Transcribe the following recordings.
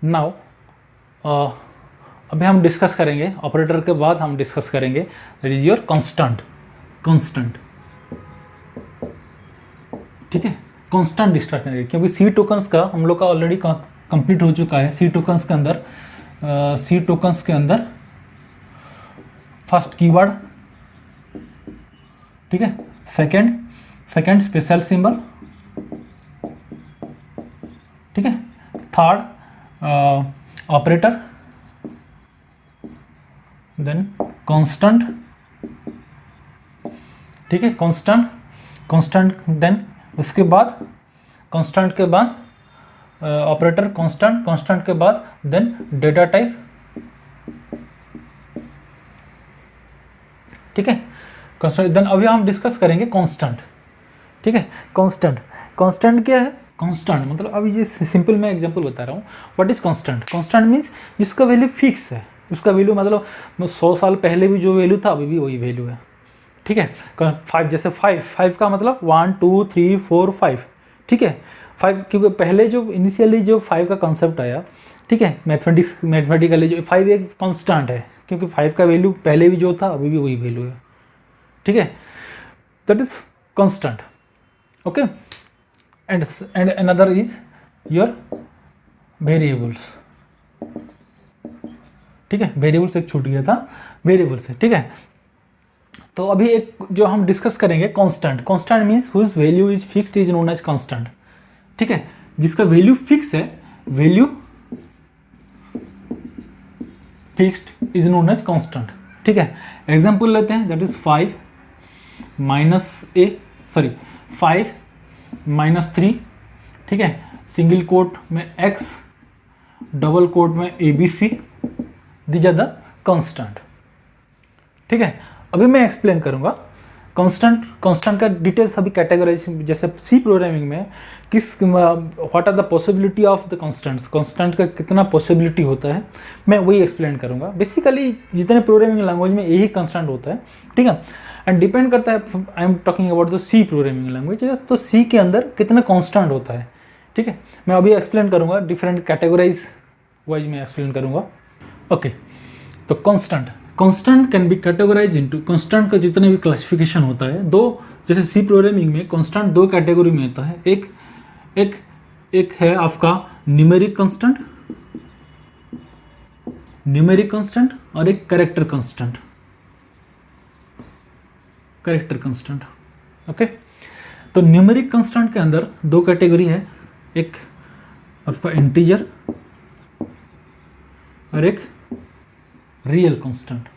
Now अभी हम discuss करेंगे ऑपरेटर के बाद हम डिस्कस करेंगे दैट इज योर कांस्टेंट। ठीक है, कांस्टेंट स्टार्ट करेंगे क्योंकि सी टोकन्स का हम लोग का ऑलरेडी कंप्लीट हो चुका है। सी टोकन्स के अंदर फर्स्ट कीवर्ड, ठीक है, सेकंड स्पेशल सिंबल, ठीक है, थर्ड ऑपरेटर, देन कांस्टेंट, ठीक है, कांस्टेंट देन उसके बाद कांस्टेंट के बाद ऑपरेटर, कांस्टेंट के बाद देन डेटा टाइप, ठीक है, कांस्टेंट। देन अभी हम डिस्कस करेंगे कांस्टेंट, ठीक है। कांस्टेंट क्या है? कांस्टेंट मतलब अभी ये सिंपल मैं एग्जांपल बता रहा हूँ। What is constant? Constant means जिसका वैल्यू फिक्स है, उसका वैल्यू मतलब 100 साल पहले भी जो वैल्यू था अभी भी वही वैल्यू है, ठीक है। 5 जैसे 5 का मतलब 1 2 3 4 5, ठीक है। 5 क्योंकि पहले जो इनिशियली जो 5 का कॉन्सेप्ट आया, ठीक है, मैथमेटिकली जो 5 एक कांस्टेंट है क्योंकि 5 का वैल्यू पहले भी जो था अभी भी वही वैल्यू है, ठीक है। That is constant, okay. And another is your variables, ठीक है। वेरिएबल्स एक छूट गया था, वेरिएबल्स है, ठीक है। तो अभी एक जो हम डिस्कस करेंगे constant means whose value is fixed is known as constant, ठीक है। जिसका वैल्यू फिक्स है, value fixed is known as constant, ठीक है। एग्जांपल लेते हैं, दैट इज 5 -3, ठीक है, सिंगल कोट में x, डबल कोट में ABC, these are the constant, ठीक है। अभी मैं एक्सप्लेन करूंगा कांस्टेंट का डिटेल्स अभी कैटेगराइज, जैसे सी प्रोग्रामिंग में what are the possibility of the constant का कितना पॉसिबिलिटी होता है, मैं वही एक्सप्लेन करूंगा। बेसिकली जितने प्रोग्रामिंग लैंग्वेज में यही कांस्टेंट होता है, ठीक है। एंड डिपेंड करता है, I am talking about the C programming language, तो सी के अंदर कितना कांस्टेंट होता है, ठीक है। मैं अभी एक्सप्लेन करूंगा, डिफरेंट कैटेगराइज वाइज मैं एक्सप्लेन करूंगा, ओके। तो constant can be categorise into, constant का जितने भी क्लासिफिकेशन होता है, दो, जैसे सी प्रोग्रामिंग में कांस्टेंट दो कैटेगरी में होता है। एक है आपका न्यूमेरिक कांस्टेंट और एक कैरेक्टर कांस्टेंट, ओके। तो न्यूमेरिक कांस्टेंट के अंदर दो कैटेगरी है, एक आपका इंटीजर और एक रियल कांस्टेंट,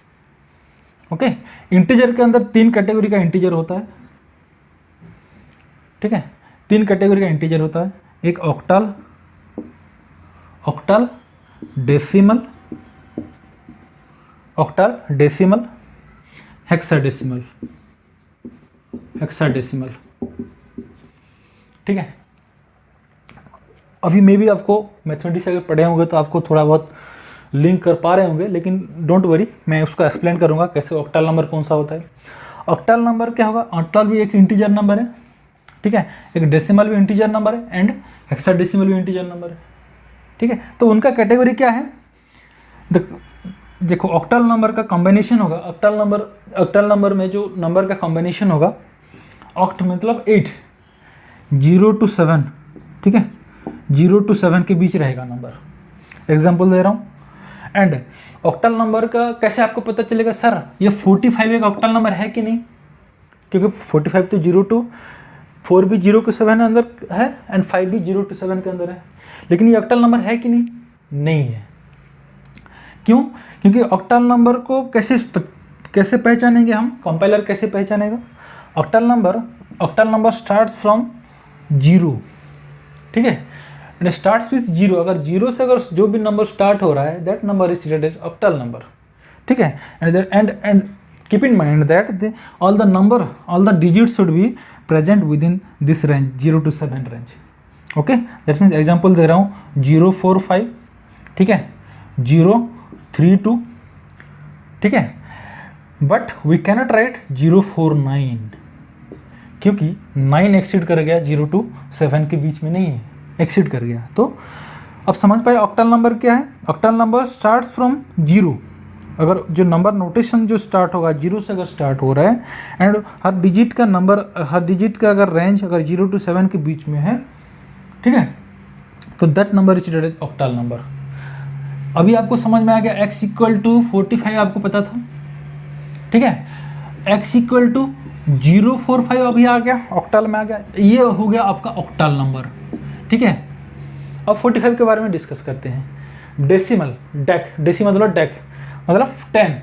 ओके। इंटीजर के अंदर 3 कैटेगरी का इंटीजर होता है, ठीक है, 3 कैटेगरी का इंटीजर होता है। एक ऑक्टल, डेसिमल, हेक्साडेसिमल, ठीक है। अभी मे भी आपको मैथमेटिक्स अगर पढ़े होंगे तो आपको थोड़ा बहुत लिंक कर पा रहे होंगे, लेकिन डोंट वरी, मैं उसका एक्सप्लेन करूंगा कैसे ऑक्टल नंबर कौन सा होता है। ऑक्टल नंबर क्या होगा? ऑक्टल भी एक इंटीजर नंबर है, ठीक है, एक डेसिमल भी इंटीजर नंबर है एंड हेक्साडेसिमल भी इंटीजर नंबर है, ठीक है। तो उनका कैटेगरी क्या है? देखो ऑक्टल नंबर का कॉम्बिनेशन होगा, ऑक्टल नंबर में जो नंबर का कॉम्बिनेशन होगा, ऑक्ट मतलब 8, 0 to 7, ठीक है, 0 to 7 के बीच रहेगा नंबर। एग्जाम्पल दे रहा हूँ। एंड ऑक्टल नंबर का कैसे आपको पता चलेगा सर ये 45 एक ऑक्टल नंबर है कि नहीं? क्योंकि 45 तो 0 to 4 भी 0 to 7 अंदर है एंड 5 भी 0 to 7 के अंदर है, लेकिन ये ऑक्टल नंबर है कि नहीं? नहीं है। क्यों? क्योंकि ऑक्टल नंबर को कैसे पहचानेंगे हम? कंपाइलर कैसे पहचानेगा? ऑक्टल नंबर स्टार्ट्स फ्रॉम 0, ठीक है, एंड स्टार्ट्स विथ 0। अगर 0 से अगर जो भी नंबर स्टार्ट हो रहा है, that number is treated as octal number, ठीक है। And keep in mind that all the digits should be present within this range, 0 to 7 range, okay. That means example दे रहा हूँ 0 4 5, ठीक है, 0 3 2, ठीक है, बट वी कैनॉट राइट 0 4 9 क्योंकि 9 एक्सीड कर गया, 0 to 7 के बीच में नहीं है, एक्सीड कर गया। तो अब समझ पाए ऑक्टल नंबर क्या है। Octal number starts from zero, अगर जो नंबर नोटेशन जो स्टार्ट होगा जीरो से अगर स्टार्ट हो रहा है, एंड हर डिजिट का नंबर, हर डिजिट का अगर रेंज अगर 0 to 7 के बीच में है, ठीक है, तो that number is that octal number. अभी आपको समझ में आ गया x इक्वल टू 45 आपको पता था, ठीक है, x इक्वल टू 045 अभी आ गया, ऑक्टल में आ गया, ये हो गया आपका ऑक्टल नंबर, ठीक है। अब 45 के बारे में डिस्कस करते हैं। डेसिमल डेक, डेसिमल मतलब डेक मतलब 10,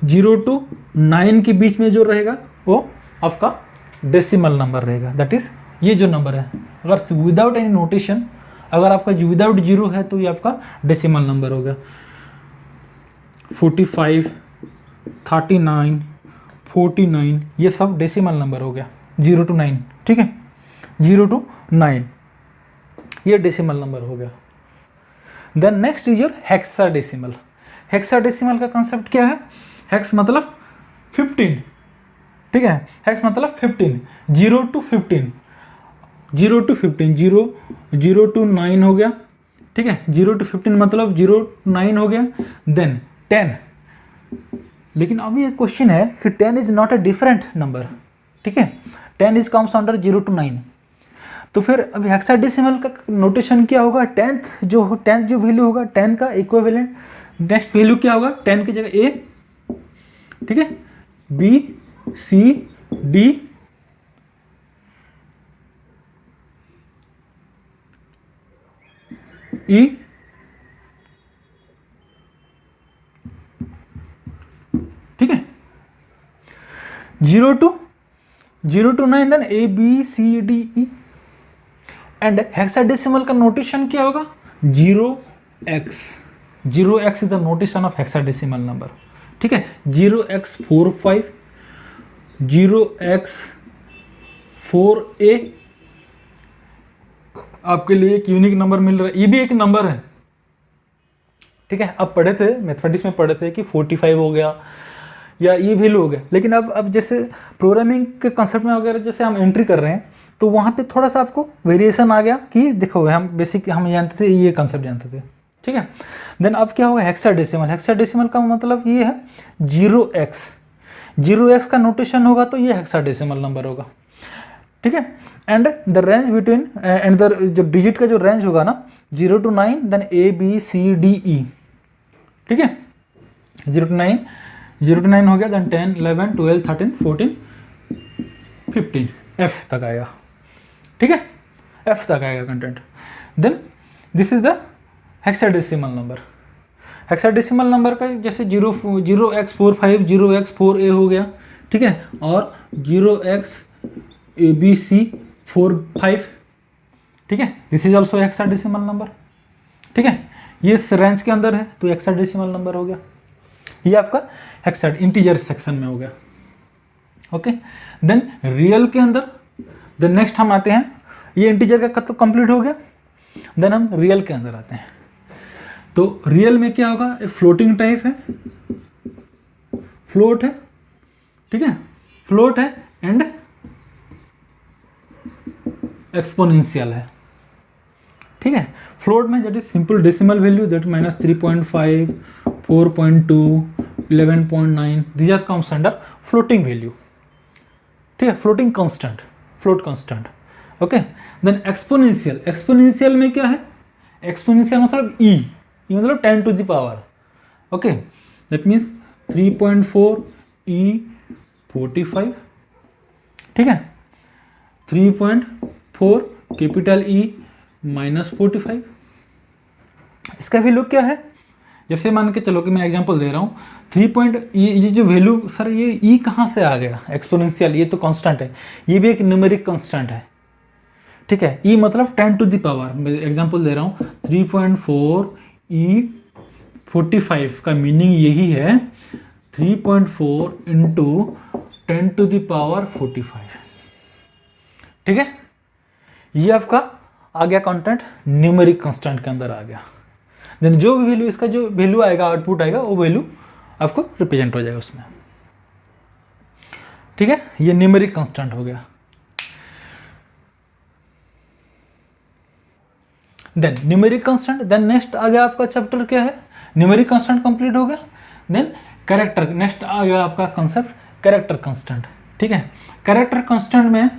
0 to 9 के बीच में जो रहेगा वो आपका डेसिमल नंबर रहेगा, दैट इज ये जो नंबर है, अगर विदाउट एनी नोटेशन, अगर आपका विदाउट जीरो है तो ये आपका डेसिमल नंबर हो गया। 45, 39, 49 ये सब डेसिमल नंबर हो गया, 0 to 9, ठीक है, 0 to 9 ये डेसिमल नंबर हो गया। Then next is your hexadecimal. Hexadecimal का कंसेप्ट क्या है? हेक्स मतलब 15, ठीक है, हेक्स मतलब 15, 0 to 15, 0 to 15, 0 to 9 हो गया, ठीक है, 0 to 15 मतलब 0 to 9 हो गया। देन 10, लेकिन अभी एक क्वेश्चन है कि 10 is not a different number, ठीक है, 10 इज कम्स अंडर 0 to 9, तो फिर अभी हेक्साडेसिमल का नोटेशन क्या होगा? 10th जो वैल्यू होगा 10 का इक्विवेलेंट नेक्स्ट वैल्यू क्या होगा? 10 की जगह ए, ठीक है, बी सी डी ई, ठीक है, 0 to 9 then A B C D E, and hexadecimal का नोटेशन क्या होगा? 0x, 0x is the notation of hexadecimal number, ठीक है, 0x45, 0x4a, आपके लिए एक यूनिक नंबर मिल रहा है, ये भी एक नंबर है, ठीक है। अब पढ़े थे मैथमेटिक्स में पढ़े थे कि 45 हो गया या ये वैल्यू हो गया, लेकिन अब जैसे प्रोग्रामिंग के कंसेप्ट में अगर जैसे हम एंट्री कर रहे हैं तो वहाँ पे थोड़ा सा आपको वेरिएशन आ गया कि देखो हम बेसिक हम जानते थे, ये कंसेप्ट जानते थे, ठीक है। देन अब क्या होगा? हेक्साडेसिमल। हेक्साडेसिमल का मतलब ये है 0x, 0x का नोटेशन होगा तो ये हेक्साडेसिमल नंबर होगा, ठीक है। And the range between and the जो डिजिट का जो रेंज होगा ना 0 to 9 then A B C D E, ठीक है, 0 to 9 हो गया, देन 10 11 12 13 14 15 एफ तक आएगा, ठीक है, एफ तक आएगा content. Then this is the hexadecimal number. Hexadecimal number का जैसे 0x45 0x4a हो गया, ठीक है, और 0xabc45, ठीक है, this is also hexadecimal number, ठीक है, ये इस रेंज के अंदर है तो हेक्साडेसिमल नंबर हो गया। ये आपका हेक्सा इंटीजर सेक्शन में हो गया, ओके। देन रियल के अंदर देन नेक्स्ट हम आते हैं, ये इंटीजर का तो कंप्लीट हो गया, देन हम रियल के अंदर आते हैं। तो रियल में क्या होगा? फ्लोटिंग टाइप है, फ्लोट है, ठीक है, फ्लोट है एंड एक्सपोनेंशियल है, ठीक है। फ्लोट में that is simple decimal value that -3.5 4.2 11.9 these are comes under floating value, ठीक है, floating constant, float constant, okay. Then exponential, exponential में क्या है? एक्सपोनेंशियल मतलब ई मतलब 10 to the power, okay, that means 3.4 e 45, ठीक है, 3.4 कैपिटल E -45। इसका वैल्यू क्या है? जैसे मान के चलो कि मैं एग्जांपल दे रहा हूँ 3. ये जो वैल्यू सर ये ई कहाँ से आ गया? एक्सपोनेंशियल, ये तो कांस्टेंट है, ये भी एक न्यूमेरिक कांस्टेंट है, ठीक है। ई मतलब 10 to the power, मैं एग्जांपल दे रहा हूँ 3.4 e 45 का मीनिंग यही है 3.4 इंटू 10 to the power 45, ठीक है। ये आपका आ गया कंटेंट न्यूमेरिक कांस्टेंट के अंदर आ गया। देन जो भी वैल्यू इसका जो वैल्यू आएगा आउटपुट आएगा वो वैल्यू आपको रिप्रेजेंट हो जाएगा उसमें, ठीक है, ये न्यूमेरिक कांस्टेंट हो गया। Then numeric constant, then next आ गया आपका चैप्टर क्या है, न्यूमेरिक कांस्टेंट कंप्लीट हो गया। देन कैरेक्टर, नेक्स्ट आ गया आपका कंसेप्ट कैरेक्टर कांस्टेंट, ठीक है। कैरेक्टर कांस्टेंट में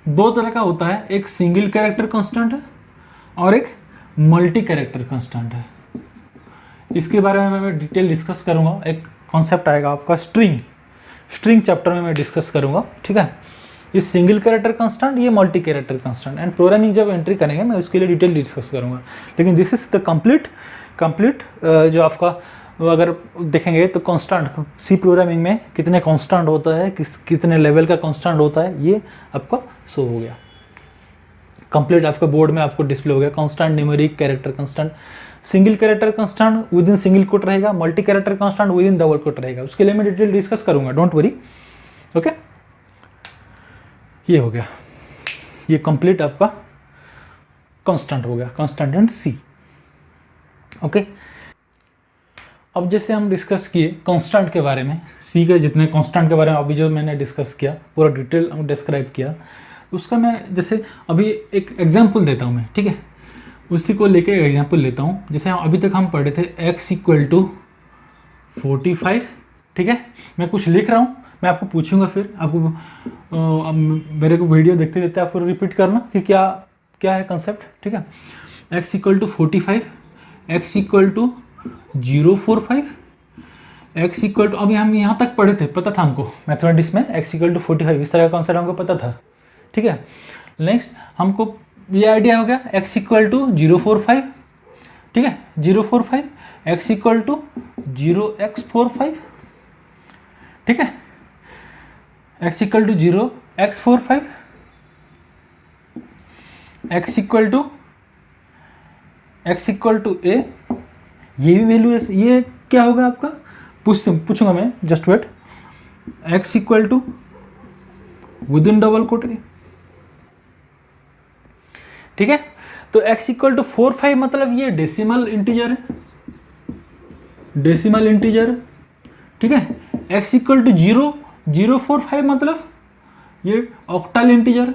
दो तरह का होता है, एक सिंगल कैरेक्टर कांस्टेंट है और एक मल्टी कैरेक्टर कांस्टेंट है। इसके बारे में मैं डिटेल डिस्कस करूंगा। एक कॉन्सेप्ट आएगा आपका स्ट्रिंग, स्ट्रिंग चैप्टर में मैं डिस्कस करूंगा, ठीक है। ये सिंगल कैरेक्टर कांस्टेंट, ये multi character constant, and programming जब एंट्री करेंगे मैं उसके लिए डिटेल डिस्कस करूंगा। लेकिन दिस इज द कंप्लीट जो आपका अगर देखेंगे तो कांस्टेंट सी प्रोग्रामिंग में कितने कांस्टेंट होता है, कितने लेवल का कांस्टेंट होता है, ये आपका शो हो गया। कंप्लीट आपका बोर्ड में आपको डिस्प्ले हो गया constant, numeric, character constant. Single character constant within single quote रहेगा, multi character constant within double quote रहेगा। उसके लिए मैं डिटेल डिस्कस करूंगा, डोंट वरी, ओके। ये हो गया, ये कंप्लीट आपका कांस्टेंट हो गया, कांस्टेंट एंड सी, ओके। अब जैसे हम डिस्कस किए कांस्टेंट के बारे में, सी के जितने कांस्टेंट के बारे में अभी जो मैंने डिस्कस किया, पूरा डिटेल डिस्क्राइब किया, उसका मैं जैसे अभी एक एग्जांपल देता हूँ मैं, ठीक है। उसी को लेके एग्जांपल लेता हूँ। जैसे अभी तक हम पढ़े थे x = 45, ठीक है। मैं कुछ लिख रहा हूँ, मैं आपको पूछूंगा, फिर आपको मेरे को वीडियो देखते देखते आपको रिपीट करना कि क्या क्या है कंसेप्ट, ठीक है। x = 45, x = 045, x = अभी हम यहाँ तक पढ़े थे, पता था हमको मैथमेटिक्स में x = 45 इस तरह का कॉन्सेप्ट हमको पता था, ठीक है। नेक्स्ट हमको ये आइडिया हो गया x = 045, ठीक है, 045, x = 0x45, ठीक है, x = 0x45, x = a, ये भी वैल्यू है, ये क्या होगा आपका, पूछूंगा मैं, just wait. x = within double quote a, ठीक है। तो x = 45 मतलब ये डेसिमल इंटीजर है, डेसिमल इंटीजर है, ठीक है। x = 0.045 मतलब ये ऑक्टल इंटीजर है,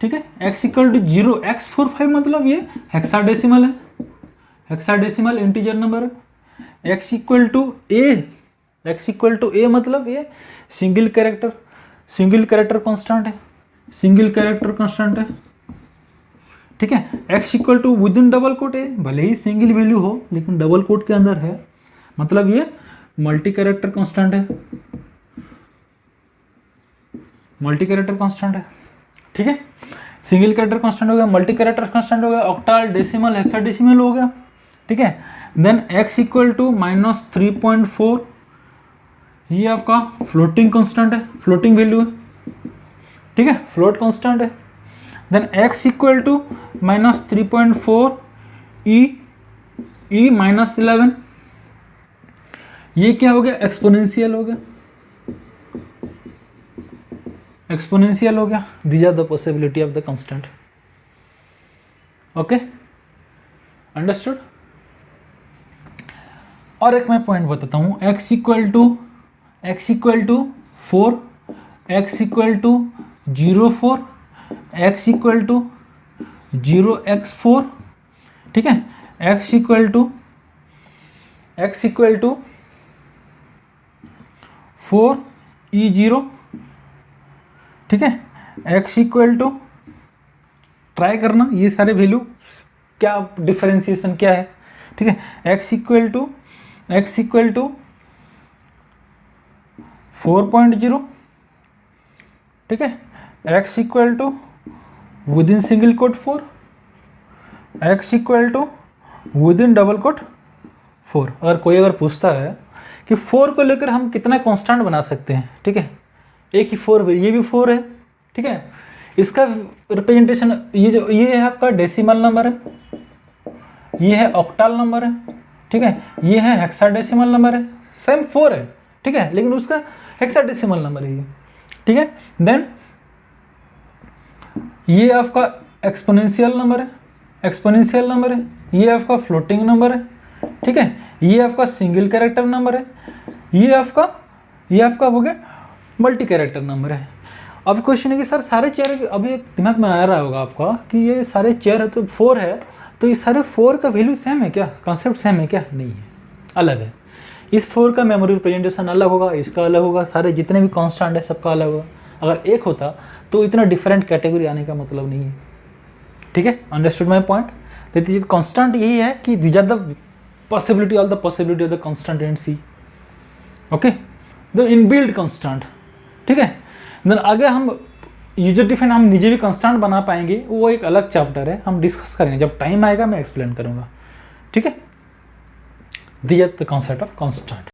ठीक है। x = 0x45 मतलब ये हेक्साडेसिमल है, हेक्साडेसिमल इंटीजर नंबर है। x = a मतलब ये सिंगल कैरेक्टर कांस्टेंट है, सिंगल कैरेक्टर कांस्टेंट है, ठीक है। x = within double quote है, भले ही सिंगल वैल्यू हो लेकिन डबल कोट के अंदर है, मतलब ये मल्टी कैरेक्टर कांस्टेंट है, मल्टी कैरेक्टर कांस्टेंट है, ठीक है। सिंगल कैरेक्टर कांस्टेंट हो गया, मल्टी कैरेक्टर कांस्टेंट हो गया, ऑक्टल, डेसिमल, हेक्साडेसिमल हो गया, ठीक है। देन x = -3.4, ये आपका फ्लोटिंग कांस्टेंट है, फ्लोटिंग वैल्यू है, ठीक है, फ्लोट कांस्टेंट है। देन x = -3.4 e -11, ये क्या हो गया, एक्सपोनेंशियल हो गया, एक्सपोनेंशियल हो गया। These are the possibility of the constant, okay, understood. और एक मैं पॉइंट बताता हूँ, x = 4, x = 0.4, x = 0x4, ठीक है, x = 4e0, ठीक है। x = ट्राई करना ये सारे वैल्यू क्या डिफरेंशिएशन क्या है, ठीक है। x = 4.0, ठीक है। x = within single quote 4, x = within double quote 4। अगर कोई पूछता है कि 4 को लेकर हम कितना कांस्टेंट बना सकते हैं, ठीक है, एक ही 4, ये भी 4 है, ठीक है। इसका रिप्रेजेंटेशन ये है आपका डेसिमल नंबर है, ये है ऑक्टल नंबर है, ठीक है, ये है हेक्साडेसिमल नंबर है, सेम 4 है, ठीक है, लेकिन उसका हेक्साडेसिमल नंबर है ये, ठीक है। देन ये आपका एक्सपोनेंशियल नंबर है, एक्सपोनेंशियल नंबर है, ये आपका फ्लोटिंग नंबर है, ठीक है, ये आपका सिंगल कैरेक्टर नंबर है, ये आपका हो गया मल्टी कैरेक्टर नंबर है। अब क्वेश्चन है कि सर सारे चेयर, अभी दिमाग में आ रहा होगा आपका कि ये सारे चेयर है तो 4 है, तो ये सारे 4 का वैल्यू सेम है क्या, कॉन्सेप्ट सेम है क्या? नहीं है, अलग है। इस 4 का मेमोरी रिप्रेजेंटेशन अलग होगा, इसका अलग होगा, सारे जितने भी कॉन्स्टेंट है सबका अलग होगा। अगर एक होता तो इतना डिफरेंट कैटेगरी आने का मतलब नहीं है। ठीक है, अंडरस्टूड माई पॉइंट? तो कॉन्स्टेंट यही है कि these are the possibility, all the possibility of the constant in C. Okay, the inbuilt constant. ठीक है, देन आगे हम यूजर डिफाइन हम निजे भी कॉन्स्टेंट बना पाएंगे, वो एक अलग चैप्टर है, हम डिस्कस करेंगे जब टाइम आएगा, मैं एक्सप्लेन करूंगा। ठीक है, these are the concept of constant.